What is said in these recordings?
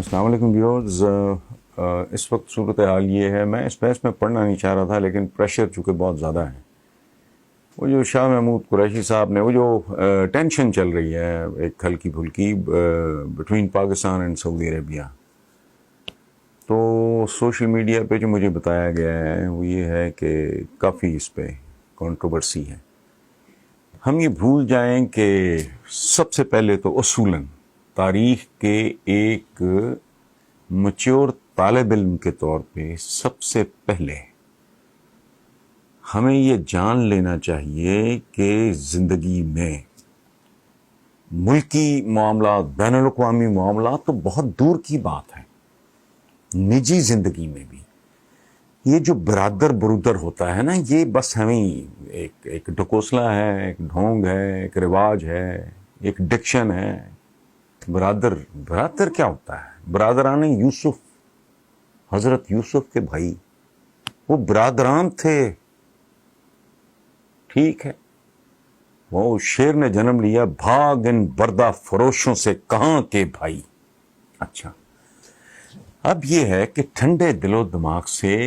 السلام علیکم ویورز. اس وقت صورتحال یہ ہے، میں اس بحث میں پڑھنا نہیں چاہ رہا تھا لیکن پریشر چونکہ بہت زیادہ ہے. وہ جو شاہ محمود قریشی صاحب نے وہ جو ٹینشن چل رہی ہے ایک ہلکی پھلکی بٹوین پاکستان اینڈ سعودی عربیہ، تو سوشل میڈیا پہ جو مجھے بتایا گیا ہے وہ یہ ہے کہ کافی اس پہ کنٹروورسی ہے. ہم یہ بھول جائیں کہ سب سے پہلے تو اصولاً تاریخ کے ایک میچور طالب علم کے طور پہ سب سے پہلے ہمیں یہ جان لینا چاہیے کہ زندگی میں ملکی معاملات، بین الاقوامی معاملات تو بہت دور کی بات ہے، نجی زندگی میں بھی یہ جو برادر برودر ہوتا ہے نا، یہ بس ہمیں ایک ڈھکوسلا ہے، ایک ڈھونگ ہے، ایک رواج ہے، ایک ڈکشن ہے. برادر کیا ہوتا ہے؟ برادران یوسف، حضرت یوسف کے بھائی وہ برادران تھے. ٹھیک ہے، وہ شیر نے جنم لیا، بھاگ ان بردہ فروشوں سے کہاں کے بھائی. اچھا، اب یہ ہے کہ ٹھنڈے دل و دماغ سے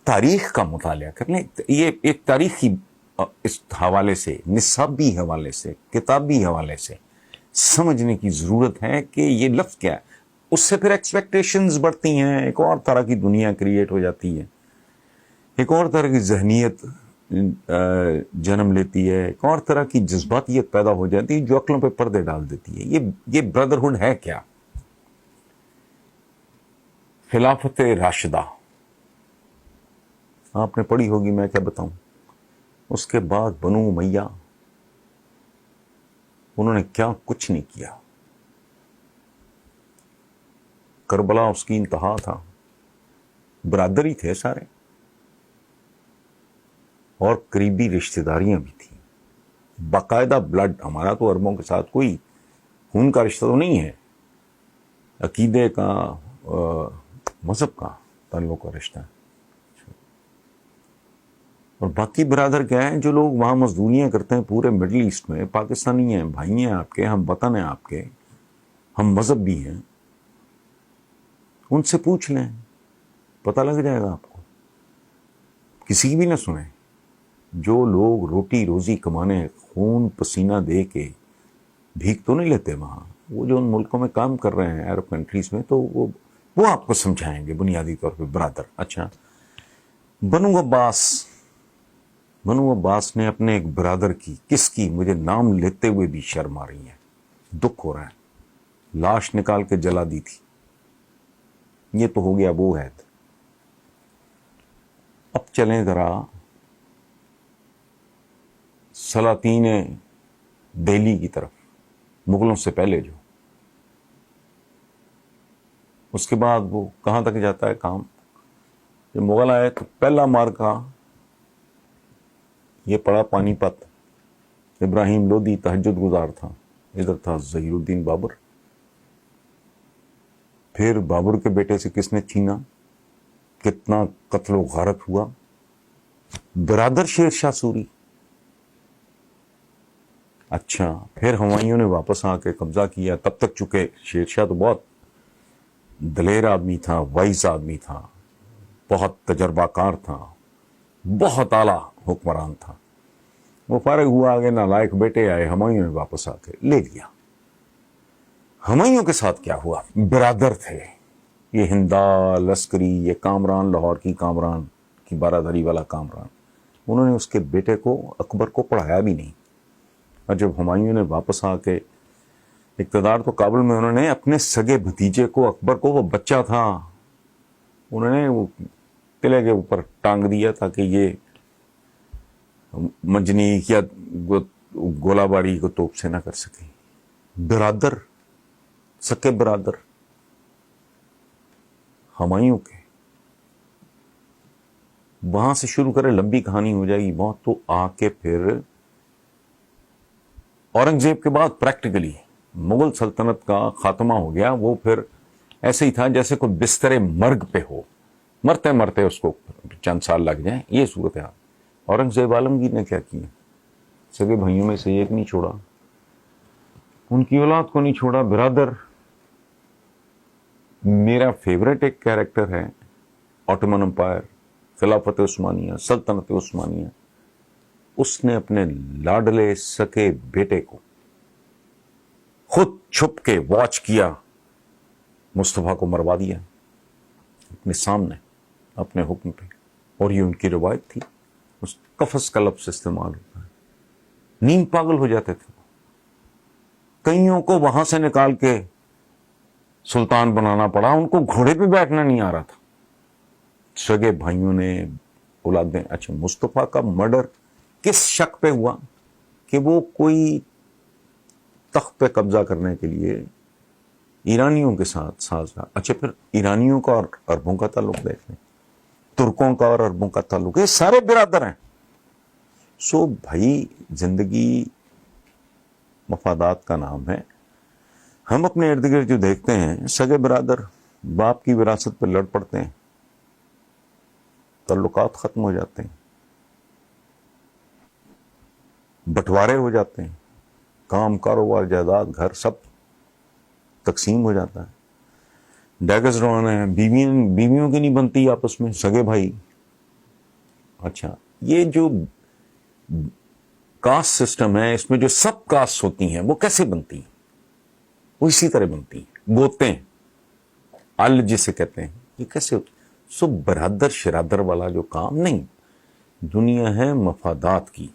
تاریخ کا مطالعہ کر لیں. یہ ایک تاریخی اس حوالے سے، نصابی حوالے سے، کتابی حوالے سے سمجھنے کی ضرورت ہے کہ یہ لفظ کیا ہے. اس سے پھر ایکسپیکٹیشنز بڑھتی ہیں، ایک اور طرح کی دنیا کریٹ ہو جاتی ہے، ایک اور طرح کی ذہنیت جنم لیتی ہے، ایک اور طرح کی جذباتیت پیدا ہو جاتی ہے جو عقلوں پہ پردے ڈال دیتی ہے. یہ بردرہڈ ہے کیا؟ خلافت راشدہ آپ نے پڑھی ہوگی، میں کیا بتاؤں. اس کے بعد بنو امیہ، انہوں نے کیا کچھ نہیں کیا. کربلا اس کی انتہا تھا، برادر ہی تھے سارے، اور قریبی رشتہ داریاں بھی تھیں، باقاعدہ بلڈ. ہمارا تو عربوں کے ساتھ کوئی خون کا رشتہ تو نہیں ہے، عقیدے کا مذہب کا تعلق کا رشتہ ہے. اور باقی برادر کیا ہیں؟ جو لوگ وہاں مزدوریاں کرتے ہیں پورے مڈل ایسٹ میں، پاکستانی ہیں، بھائی ہیں آپ کے، ہم وطن ہیں آپ کے، ہم مذہب بھی ہیں. ان سے پوچھ لیں، پتہ لگ جائے گا آپ کو. کسی کی بھی نہ سنیں. جو لوگ روٹی روزی کمانے خون پسینہ دے کے بھیک تو نہیں لیتے وہاں، وہ جو ان ملکوں میں کام کر رہے ہیں عرب کنٹریز میں، تو وہ آپ کو سمجھائیں گے بنیادی طور پہ برادر. اچھا، بنو عباس نے اپنے ایک برادر کی، کس کی مجھے نام لیتے ہوئے بھی شرم آ رہی ہے، دکھ ہو رہا ہے، لاش نکال کے جلا دی تھی. یہ تو ہو گیا وہ عہد. اب چلیں ذرا سلاطین دہلی کی طرف، مغلوں سے پہلے جو، اس کے بعد وہ کہاں تک جاتا ہے کام. جب مغل آئے تو پہلا مارکا یہ پڑا پانی پت. ابراہیم لودھی تہجد گزار تھا، ادھر تھا ظہیر الدین بابر. پھر بابر کے بیٹے سے کس نے چھینا، کتنا قتل و غارت ہوا. برادر شیر شاہ سوری. اچھا، پھر ہمایوں نے واپس آ کے قبضہ کیا. تب تک چونکہ شیر شاہ تو بہت دلیر آدمی تھا، وائز آدمی تھا، بہت تجربہ کار تھا، بہت اعلیٰ حکمران تھا. وہ فارغ ہوا، آگے نالائق بیٹے آئے، ہمایوں نے واپس آ کے لے لیا. ہمایوں کے ساتھ کیا ہوا؟ برادر تھے یہ، ہندا لشکری، یہ کامران، لاہور کی کامران کی بارادری والا کامران. انہوں نے اس کے بیٹے کو، اکبر کو، پڑھایا بھی نہیں. اور جب ہمایوں نے واپس آ کے اقتدار تو کابل میں، انہوں نے اپنے سگے بھتیجے کو، اکبر کو، وہ بچہ تھا، انہوں نے وہ قلعے کے اوپر ٹانگ دیا تاکہ یہ منجنی یا گولہ باری کو توپ سے نہ کر سکے. برادر، سکے برادر ہمایوں کے. وہاں سے شروع کرے، لمبی کہانی ہو جائے گی بہت. تو آ کے پھر اورنگزیب کے بعد پریکٹیکلی مغل سلطنت کا خاتمہ ہو گیا. وہ پھر ایسے ہی تھا جیسے کوئی بستر مرگ پہ ہو، مرتے مرتے اس کو چند سال لگ جائیں، یہ صورت ہے. اورنگزیب عالمگیر نے کیا کیا؟ سگے بھائیوں میں سے ایک نہیں چھوڑا، ان کی اولاد کو نہیں چھوڑا. برادر میرا فیوریٹ ایک کیریکٹر ہے آٹومن امپائر، خلافت عثمانیہ، سلطنت عثمانیہ. اس نے اپنے لاڈلے سکے بیٹے کو خود چھپ کے واچ کیا، مصطفیٰ کو مروا دیا اپنے سامنے اپنے حکم پہ. اور یہ ان کی روایت تھی. اس قفص کا لفظ استعمال ہوتا ہے. نیند پاگل ہو جاتے تھے. کئیوں کو وہاں سے نکال کے سلطان بنانا پڑا، ان کو گھوڑے پہ بیٹھنا نہیں آ رہا تھا. سگے بھائیوں نے اولادیں. اچھا، مصطفیٰ کا مرڈر کس شک پہ ہوا؟ کہ وہ کوئی تخت پہ قبضہ کرنے کے لیے ایرانیوں کے ساتھ ساز رہا. اچھا، پھر ایرانیوں کا اور عربوں کا تعلق دیکھ لیں، ترکوں کا اور عربوں کا تعلق، یہ سارے برادر ہیں. سو بھائی، زندگی مفادات کا نام ہے. ہم اپنے ارد گرد جو دیکھتے ہیں، سگے برادر باپ کی وراثت پہ لڑ پڑتے ہیں، تعلقات ختم ہو جاتے ہیں، بٹوارے ہو جاتے ہیں، کام، کاروبار، جائیداد، گھر سب تقسیم ہو جاتا ہے. ڈیگز روانا ہے، بیویوں کی نہیں بنتی آپس میں، سگے بھائی. اچھا، یہ جو کاسٹ سسٹم ہے، اس میں جو سب کاسٹ ہوتی ہیں وہ کیسے بنتی ہیں؟ وہ اسی طرح بنتی ہیں. گوتے ہیں، ال جسے کہتے ہیں، یہ کیسے ہوتی؟ سو برادر شرادر والا جو کام نہیں. دنیا ہے مفادات کی.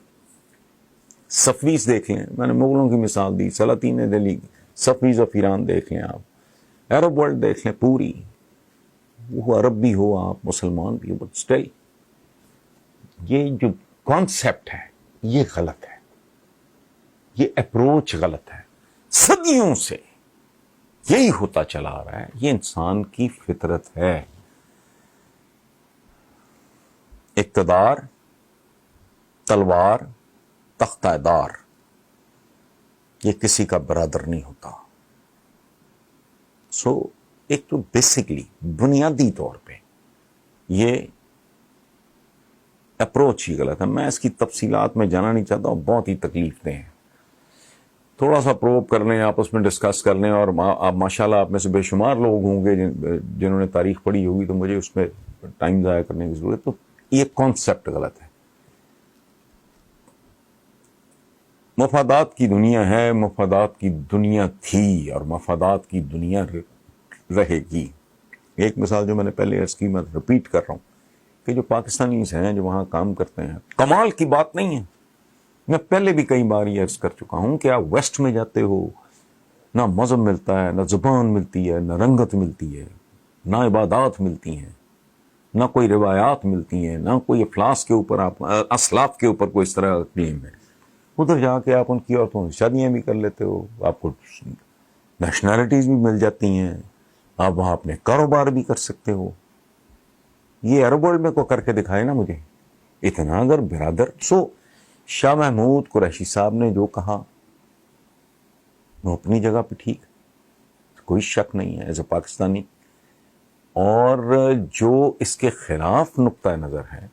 صفویز دیکھ لیں، میں نے مغلوں کی مثال دی، سلاطین دہلی، صفویز آف ایران دیکھ لیں آپ، عرب ورلڈ دیکھ لیں پوری. وہ عرب بھی ہو آپ، مسلمان بھی ہو، بٹ اسٹل یہ جو کانسیپٹ ہے یہ غلط ہے، یہ اپروچ غلط ہے. صدیوں سے یہی ہوتا چلا آ رہا ہے. یہ انسان کی فطرت ہے. اقتدار، تلوار، تختہ دار، یہ کسی کا برادر نہیں ہوتا. سو ایک تو بیسکلی بنیادی طور پہ یہ اپروچ ہی غلط ہے. میں اس کی تفصیلات میں جانا نہیں چاہتا ہوں، بہت ہی تکلیف دہ ہیں. تھوڑا سا پروب کر لیں، آپس میں ڈسکس کر لیں. اور آپ ماشاءاللہ آپ میں سے بے شمار لوگ ہوں گے جنہوں نے تاریخ پڑھی ہوگی، تو مجھے اس میں ٹائم ضائع کرنے کی ضرورت. تو یہ کانسیپٹ غلط ہے. مفادات کی دنیا ہے، مفادات کی دنیا تھی، اور مفادات کی دنیا رہے گی. ایک مثال جو میں نے پہلے عرض کی، میں رپیٹ کر رہا ہوں، کہ جو پاکستانیز ہیں جو وہاں کام کرتے ہیں، کمال کی بات نہیں ہے. میں پہلے بھی کئی بار یہ عرض کر چکا ہوں کہ آپ ویسٹ میں جاتے ہو، نہ مذہب ملتا ہے، نہ زبان ملتی ہے، نہ رنگت ملتی ہے، نہ عبادات ملتی ہیں، نہ کوئی روایات ملتی ہیں، نہ کوئی افلاس کے اوپر اسلاف کے اوپر کوئی اس طرح کا کلیم ہے. ادھر جا کے آپ ان کی عورتوں سے شادیاں بھی کر لیتے ہو، آپ کو نیشنلٹیز بھی مل جاتی ہیں، آپ وہاں اپنے کاروبار بھی کر سکتے ہو. یہ عرب ورلڈ میں کو کر کے دکھائے نا مجھے. اتنا اگر برادر. سو شاہ محمود قریشی صاحب نے جو کہا وہ اپنی جگہ پہ ٹھیک، کوئی شک نہیں ہے ایز اے پاکستانی. اور جو اس کے خلاف نقطہ نظر ہے،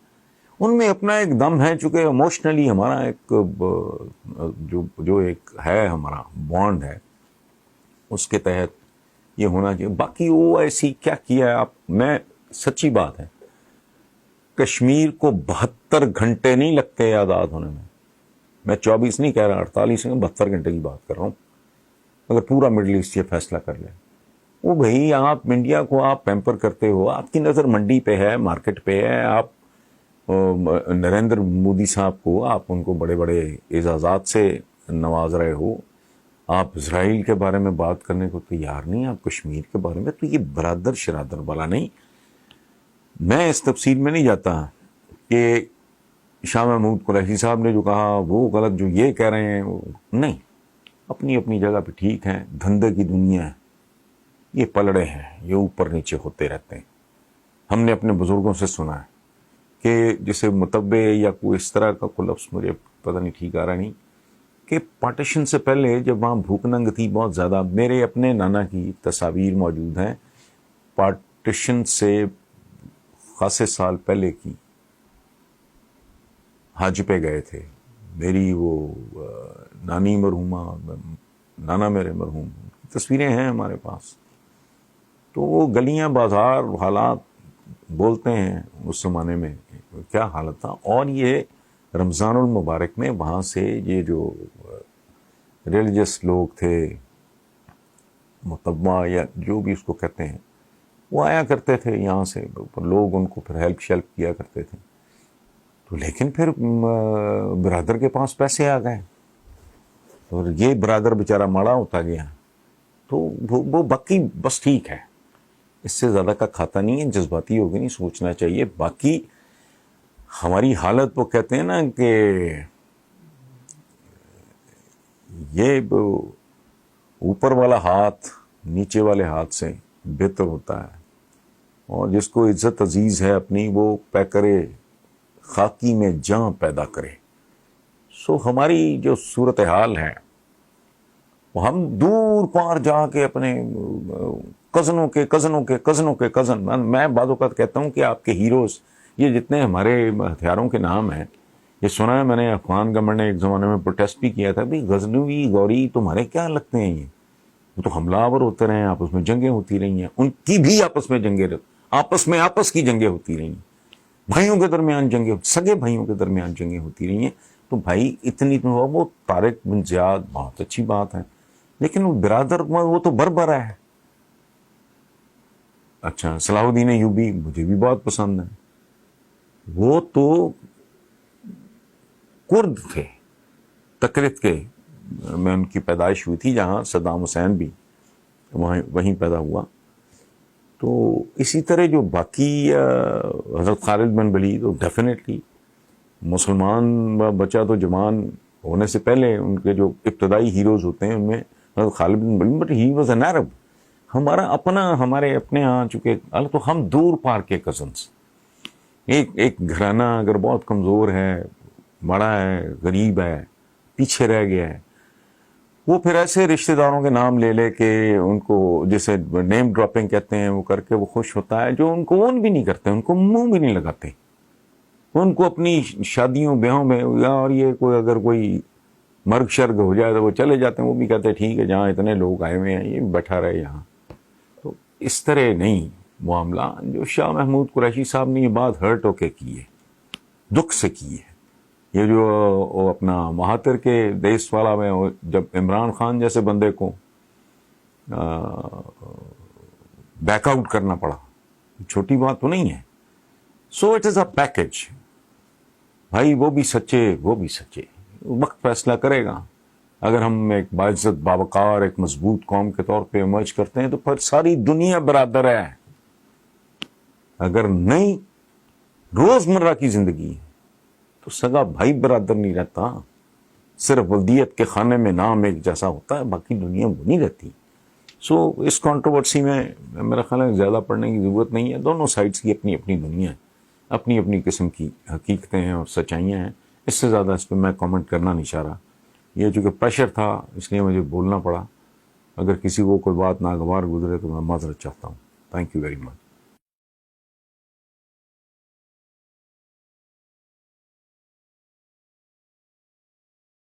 ان میں اپنا ایک دم ہے. چونکہ ایموشنلی ہمارا ایک جو ایک ہے ہمارا بانڈ ہے، اس کے تحت یہ ہونا چاہیے. باقی وہ ایسی کیا کیا ہے آپ، میں سچی بات ہے، کشمیر کو 72 گھنٹے نہیں لگتے آزاد ہونے میں. میں 24 نہیں کہہ رہا، 48 نہیں، 72 گھنٹے کی بات کر رہا ہوں. اگر پورا مڈل ایسٹ یہ فیصلہ کر لے، وہ بھائی آپ انڈیا کو آپ پیمپر کرتے ہو، آپ کی نظر منڈی پہ ہے، مارکیٹ پہ ہے. آپ نریندر مودی صاحب کو، آپ ان کو بڑے بڑے اعزازات سے نواز رہے ہو. آپ اسرائیل کے بارے میں بات کرنے کو تیار نہیں، آپ کشمیر کے بارے میں. تو یہ برادر شرادر والا نہیں. میں اس تفصیل میں نہیں جاتا کہ شاہ محمود قریشی صاحب نے جو کہا وہ غلط، جو یہ کہہ رہے ہیں وہ نہیں. اپنی اپنی جگہ پہ ٹھیک ہیں. دھندے کی دنیا ہے، یہ پلڑے ہیں، یہ اوپر نیچے ہوتے رہتے ہیں. ہم نے اپنے بزرگوں سے سنا ہے کہ جسے متبع یا کوئی اس طرح کا کوئی لفظ مجھے پتہ نہیں ٹھیک آ رہا نہیں، کہ پارٹیشن سے پہلے جب وہاں بھوک ننگ تھی بہت زیادہ، میرے اپنے نانا کی تصاویر موجود ہیں پارٹیشن سے خاصے سال پہلے کی. حج پہ گئے تھے. میری وہ نانی مرحومہ، نانا میرے مرحوم، تصویریں ہیں ہمارے پاس. تو وہ گلیاں بازار حالات بولتے ہیں اس زمانے میں کیا حالت تھا. اور یہ رمضان المبارک میں وہاں سے یہ جو ریلیجس لوگ تھے متبع یا جو بھی اس کو کہتے ہیں وہ آیا کرتے تھے یہاں سے, لوگ ان کو پھر ہیلپ شیلپ کیا کرتے تھے. تو لیکن پھر برادر کے پاس پیسے آ گئے اور یہ برادر بیچارہ ماڑا ہوتا گیا. تو وہ باقی بس ٹھیک ہے, اس سے زیادہ کا کھاتا نہیں ہے, جذباتی ہوگی نہیں, سوچنا چاہیے. باقی ہماری حالت وہ کہتے ہیں نا کہ یہ اوپر والا ہاتھ نیچے والے ہاتھ سے بہتر ہوتا ہے, اور جس کو عزت عزیز ہے اپنی وہ پے کرے خاکی میں جاں پیدا کرے. سو ہماری جو صورتحال ہے وہ ہم دور پار جا کے اپنے کزنوں کے کزنوں کے کزنوں کے کزن, میں بعض اوقات کہتا ہوں کہ آپ کے ہیروز یہ جتنے ہمارے ہتھیاروں کے نام ہیں, یہ سنا ہے میں نے افغان گورنمنٹ نے ایک زمانے میں پروٹیسٹ بھی کیا تھا, بھائی غزنوی غوری تمہارے کیا لگتے ہیں, یہ وہ تو حملہ آور ہوتے رہے ہیں, آپس میں جنگیں ہوتی رہی ہیں, ان کی بھی آپس میں جنگیں, آپس کی جنگیں ہوتی رہی ہیں, بھائیوں کے درمیان جنگیں, سگے بھائیوں کے درمیان جنگیں ہوتی رہی ہیں. تو بھائی اتنی وہ طارق بن زیاد بہت اچھی بات ہے, لیکن وہ برادر وہ تو بربر ہے. اچھا صلاح الدین ایوبی مجھے بھی بہت پسند ہے, وہ تو کرد تھے, تکرت کے میں ان کی پیدائش ہوئی تھی جہاں صدام حسین بھی وہیں پیدا ہوا. تو اسی طرح جو باقی حضرت خالد بن ولید تو ڈیفینیٹلی مسلمان بچہ تو جوان ہونے سے پہلے ان کے جو ابتدائی ہیروز ہوتے ہیں ان میں حضرت خالد بن ولید, بٹ ہی واز این عرب. ہمارا اپنا ہمارے اپنے ہاں چونکہ تو ہم دور پار کے کزنس, ایک گھرانہ اگر بہت کمزور ہے, بڑا ہے, غریب ہے, پیچھے رہ گیا ہے, وہ پھر ایسے رشتہ داروں کے نام لے لے کے ان کو جیسے نیم ڈراپنگ کہتے ہیں وہ کر کے وہ خوش ہوتا ہے, جو ان کو اون بھی نہیں کرتے, ان کو منہ بھی نہیں لگاتے, ان کو اپنی شادیوں بیاہوں میں, اور یہ کوئی اگر کوئی مرگ شرگ ہو جائے تو وہ چلے جاتے ہیں, وہ بھی کہتے ہیں ٹھیک ہے جہاں اتنے لوگ آئے ہوئے ہیں یہ بیٹھا رہے یہاں. تو اس طرح نہیں معاملہ. جو شاہ محمود قریشی صاحب نے یہ بات ہرٹ ہو کے کی ہے, دکھ سے کی ہے. یہ جو اپنا مہاتر کے دیس والا میں جب عمران خان جیسے بندے کو بیک آؤٹ کرنا پڑا, چھوٹی بات تو نہیں ہے. So it is a package بھائی, وہ بھی سچے, وقت فیصلہ کرے گا. اگر ہم ایک باعزت باوقار ایک مضبوط قوم کے طور پہ ایمرج کرتے ہیں تو پھر ساری دنیا برادر ہے. اگر نہیں روزمرہ کی زندگی تو سگا بھائی برادر نہیں رہتا, صرف ولدیت کے خانے میں نام ایک جیسا ہوتا ہے, باقی دنیا وہ نہیں رہتی. سو اس کنٹروورسی میں میرا خیال ہے زیادہ پڑھنے کی ضرورت نہیں ہے. دونوں سائڈس کی اپنی اپنی دنیا ہے, اپنی اپنی قسم کی حقیقتیں ہیں اور سچائیاں ہیں. اس سے زیادہ اس پہ میں کامنٹ کرنا نہیں چاہ رہا. یہ چونکہ پریشر تھا اس لیے مجھے بولنا پڑا. اگر کسی کو کوئی بات ناگوار گزرے تو میں معذرت چاہتا ہوں. Thank you very much.